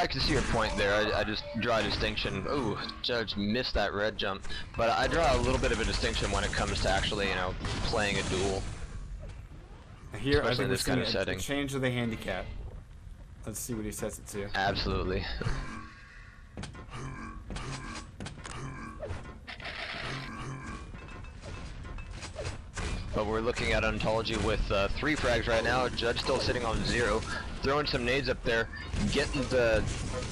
can see your point there. I just draw a distinction. Ooh, Judge missed that red jump. But I draw a little bit of a distinction when it comes to actually, you know, playing a duel. Here, I Especially think in this kind of a setting. change of the handicap. Let's see what he sets it to. Absolutely. But we're looking at Ontology with 3 frags right now. Judge still sitting on 0. Throwing some nades up there, getting the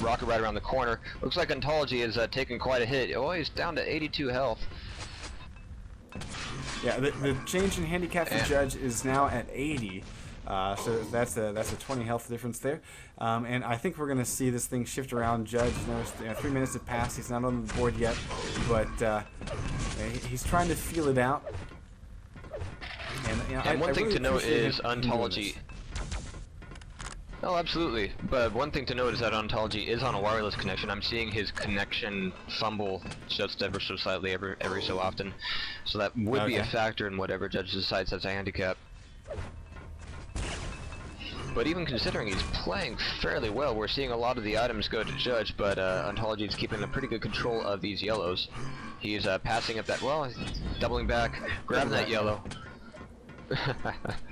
rocket right around the corner. Looks like Ontology is taking quite a hit. Oh, he's down to 82 health. Yeah, the change in handicap for Judge is now at 80. So that's a 20 health difference there. And I think we're going to see this thing shift around. Judge, noticed, 3 minutes have passed. He's not on the board yet, but he's trying to feel it out. And one thing really to note is him Ontology. Oh, absolutely. But one thing to note is that Ontology is on a wireless connection. I'm seeing his connection fumble just ever so slightly every so often. So that would be a factor in whatever Judge decides as a handicap. But even considering he's playing fairly well, we're seeing a lot of the items go to Judge, but Ontology is keeping a pretty good control of these yellows. He's passing up that, well, he's doubling back, grabbing that yellow.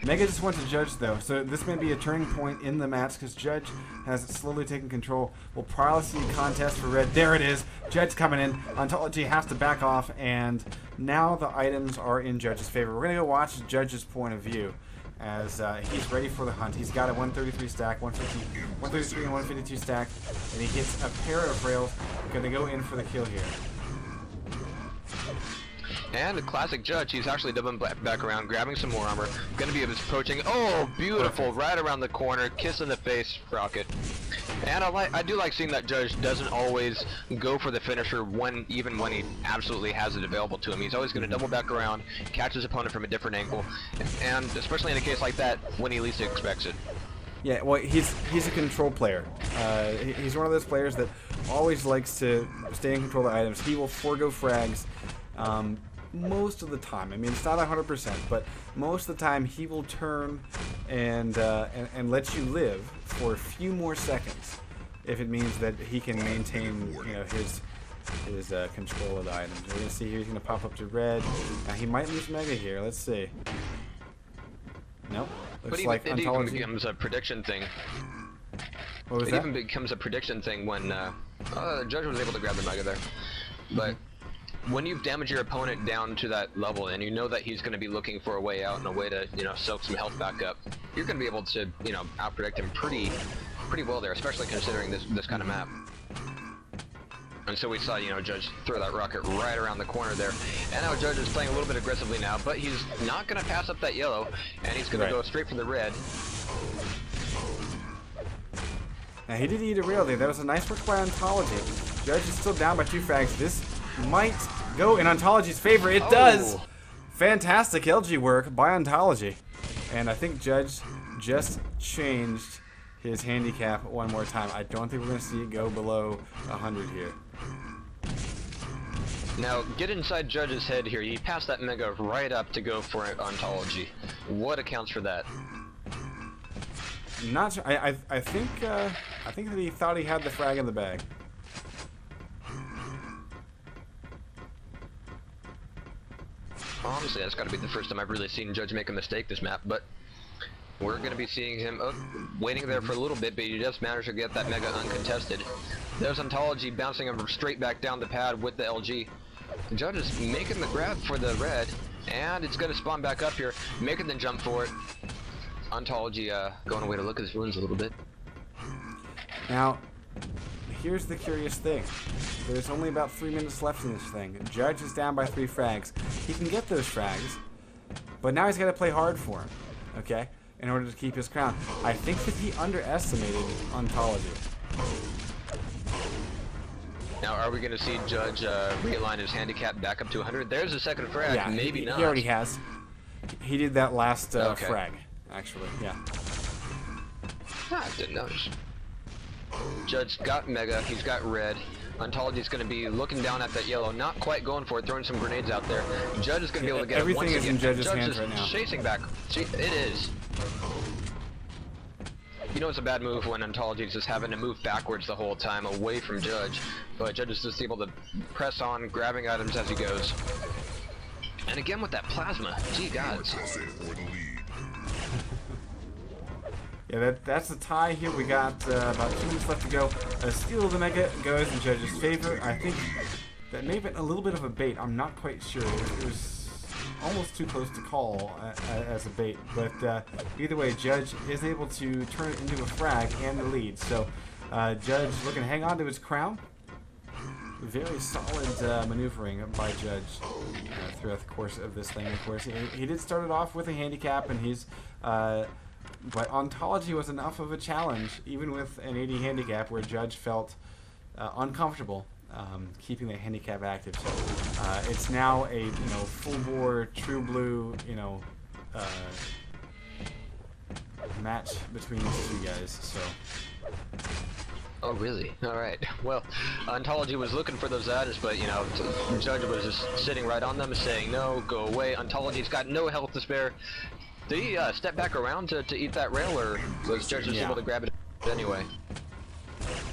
Mega just went to Judge though, so this may be a turning point in the match because Judge has slowly taken control. We'll probably see a contest for red. There it is. Judge coming in. Ontology has to back off, and now the items are in Judge's favor. We're gonna go watch Judge's point of view as he's ready for the hunt. He's got a 133 stack, 133 and 152 stack, and he hits a pair of rails. Gonna go in for the kill here. And a classic Judge, he's actually doubling back around, grabbing some more armor. Gonna be approaching. Oh, beautiful! Right around the corner, kiss in the face, rocket. And I do like seeing that Judge doesn't always go for the finisher even when he absolutely has it available to him. He's always gonna double back around, catch his opponent from a different angle, and especially in a case like that, when he least expects it. Yeah, well, he's a control player. He's one of those players that always likes to stay in control of the items. He will forego frags. Most of the time. I mean, it's not 100%, but most of the time he will turn and let you live for a few more seconds if it means that he can maintain, his control of the items. We're gonna see here he's gonna pop up to red. Now he might lose Mega here. Let's see. Nope. Looks like it even becomes a prediction thing. What was that? It even becomes a prediction thing when Judge was able to grab the Mega there, but. When you've damaged your opponent down to that level and you know that he's going to be looking for a way out and a way to, soak some health back up, you're going to be able to, out-predict him pretty well there, especially considering this kind of map. And so we saw, Judge throw that rocket right around the corner there. And now Judge is playing a little bit aggressively now, but he's not going to pass up that yellow, and he's going to go straight for the red. Now he did eat a rail there. That was a nice work by Ontology. Judge is still down by 2 frags. This might go in Ontology's favor. It does! Fantastic LG work by Ontology. And I think Judge just changed his handicap one more time. I don't think we're going to see it go below 100 here. Now, get inside Judge's head here. He passed that Mega right up to go for Ontology. What accounts for that? Not sure. I think that he thought he had the frag in the bag. Honestly, that's got to be the first time I've really seen Judge make a mistake this map, but we're going to be seeing him waiting there for a little bit, but he just managed to get that Mega uncontested. There's Ontology bouncing him straight back down the pad with the LG. The Judge is making the grab for the red, and it's going to spawn back up here, making the jump for it. Ontology going away to look at his runes a little bit. Now, here's the curious thing. There's only about 3 minutes left in this thing. Judge is down by 3 frags. He can get those frags, but now he's got to play hard for him, okay, in order to keep his crown. I think that he underestimated Ontology. Now, are we going to see Judge realign his handicap back up to 100? There's a second frag. Yeah, maybe not. He already has. He did that last frag, actually. Yeah. I didn't notice. Judge got Mega. He's got red. Ontology's going to be looking down at that yellow, not quite going for it, throwing some grenades out there. Judge is going to be able to get everything it is in Judge's hands right now. Chasing back. See, it is. You know it's a bad move when Ontology is just having to move backwards the whole time away from Judge, but Judge is just able to press on, grabbing items as he goes. And again with that plasma, gee gods. Yeah, that's the tie here. We got about 2 minutes left to go. Steal of the Mega goes in Judge's favor. I think that may have been a little bit of a bait. I'm not quite sure. It was almost too close to call as a bait. But either way, Judge is able to turn it into a frag and the lead. So Judge looking to hang on to his crown. Very solid maneuvering by Judge throughout the course of this thing. Of course, he did start it off with a handicap, and he's but Ontology was enough of a challenge, even with an 80 handicap, where Judge felt uncomfortable keeping the handicap active. So it's now a full bore, true blue match between these two guys. So. Oh really? Alright. Well, Ontology was looking for those items, but Judge was just sitting right on them saying no, go away. Ontology's got no health to spare. Did he step back around to eat that rail, or was Judge just able to grab it anyway?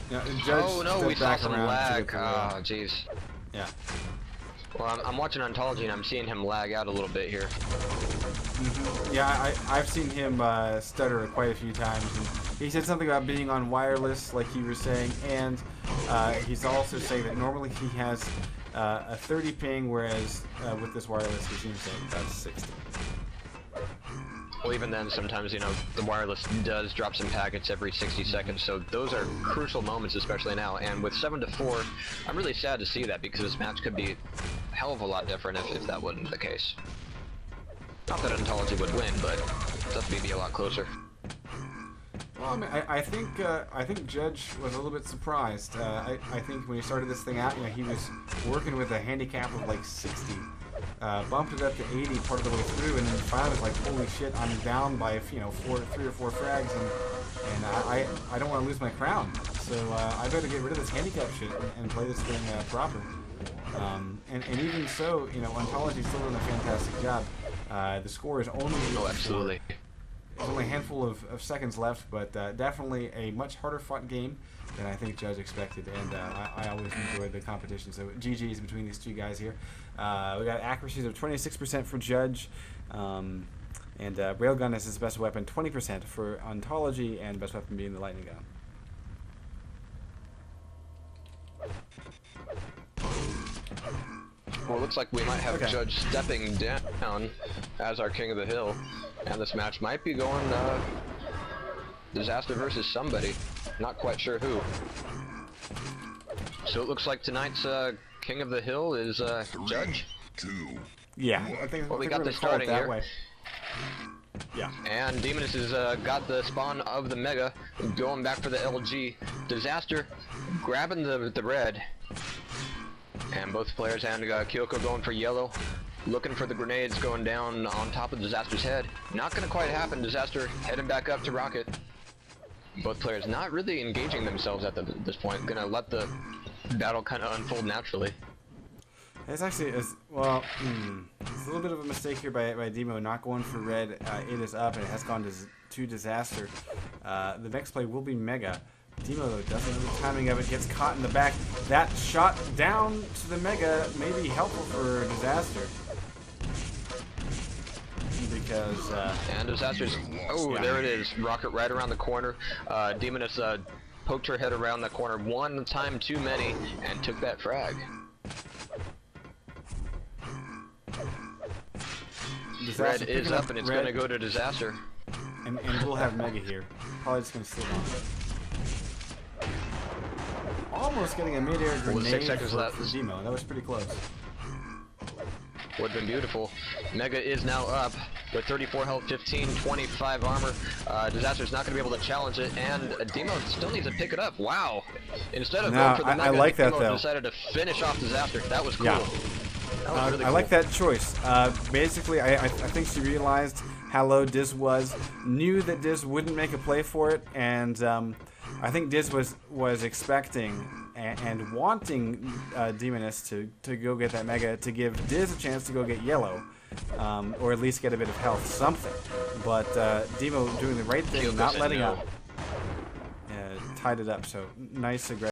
Yeah, Judge oh no, we saw some lag. Oh jeez. Yeah. Well, I'm watching Ontology and I'm seeing him lag out a little bit here. Mm-hmm. Yeah, I've seen him stutter quite a few times. And he said something about being on wireless, like you were saying, and he's also saying that normally he has a 30 ping, whereas with this wireless he seems like about 60. Well, even then, sometimes, the wireless does drop some packets every 60 seconds, so those are crucial moments, especially now. And with 7-4, I'm really sad to see that, because this match could be a hell of a lot different if that wasn't the case. Not that Ontology would win, but it does be a lot closer. Well, I mean, I think Judge was a little bit surprised. I think when he started this thing out, he was working with a handicap of like 60. Bumped it up to 80 part of the way through, and then finally was like, holy shit, I'm down by 3 or 4 frags, and I don't want to lose my crown, so I better get rid of this handicap shit and play this thing proper. And even so, Ontology's still doing a fantastic job. The score is only absolutely. There's only a handful of seconds left, but definitely a much harder fought game than I think Judge expected, and I always enjoyed the competition. So GG's between these two guys here. We got accuracies of 26% for Judge, and Railgun is his best weapon, 20% for Ontology, and best weapon being the Lightning Gun. Well, it looks like we might have Judge stepping down as our King of the Hill, and this match might be going Disaster versus somebody. Not quite sure who. So it looks like tonight's King of the Hill is Judge. 2. Yeah, I think we got this starting that here. Way. Yeah. And Demoness has got the spawn of the Mega, going back for the LG. Disaster grabbing the red. And both players, and Kyoko going for yellow, looking for the grenades going down on top of Disaster's head. Not going to quite happen. Disaster heading back up to Rocket. Both players not really engaging themselves at this point. Going to let the battle kind of unfold naturally. It's actually, it's a little bit of a mistake here by Demo not going for red. It is up and it has gone to Disaster. The next play will be Mega. Demo, though, doesn't have the timing of it, gets caught in the back. That shot down to the Mega may be helpful for Disaster. Because, and Disaster's, there it is. Rocket right around the corner. Demoness poked her head around the corner one time too many and took that frag. Red is up and it's going to go to Disaster. And we'll have Mega here. Probably just going to slip on. Almost getting a mid-air grenade 6 seconds left. for Demo. That was pretty close. Would have been beautiful. Mega is now up with 34 health, 15, 25 armor. Disaster's not going to be able to challenge it, and Demo still needs to pick it up. Wow. Instead of going for the Mega, I like that, Demo though. decided to finish off Disaster. That was cool. Yeah. That was really I cool. like that choice. Basically, I think she realized how low Diz was, knew that Diz wouldn't make a play for it, and I think Diz was expecting and wanting Demoness to go get that Mega to give Diz a chance to go get yellow, or at least get a bit of health, something. But Demo doing the right thing, not letting up. tied it up. So nice aggressive.